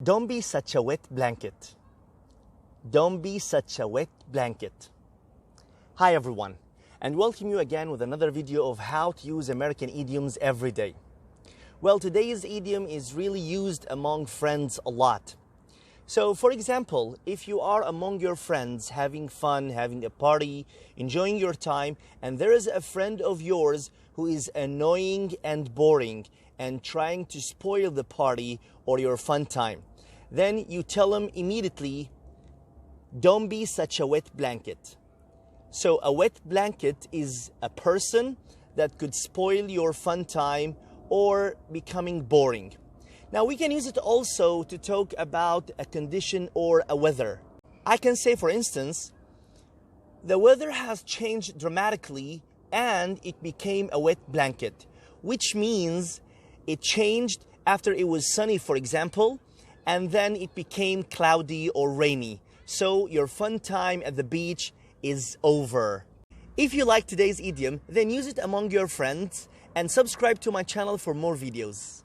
Don't be such a wet blanket. Don't be such a wet blanket. Hi everyone, and welcome you again with another video of how to use American idioms every day. Well, today's idiom is really used among friends a lot. So, for example, if you are among your friends having fun, having a party, enjoying your time, and there is a friend of yours who is annoying and boring and trying to spoil the party or your fun time, then you tell him immediately, don't be such a wet blanket. So a wet blanket is a person that could spoil your fun time or becoming boring. Now we can use it also to talk about a condition or a weather. I can say, for instance, the weather has changed dramatically and it became a wet blanket, which means it changed after it was sunny, for example, and then it became cloudy or rainy. So your fun time at the beach is over. If you like today's idiom, then use it among your friends and subscribe to my channel for more videos.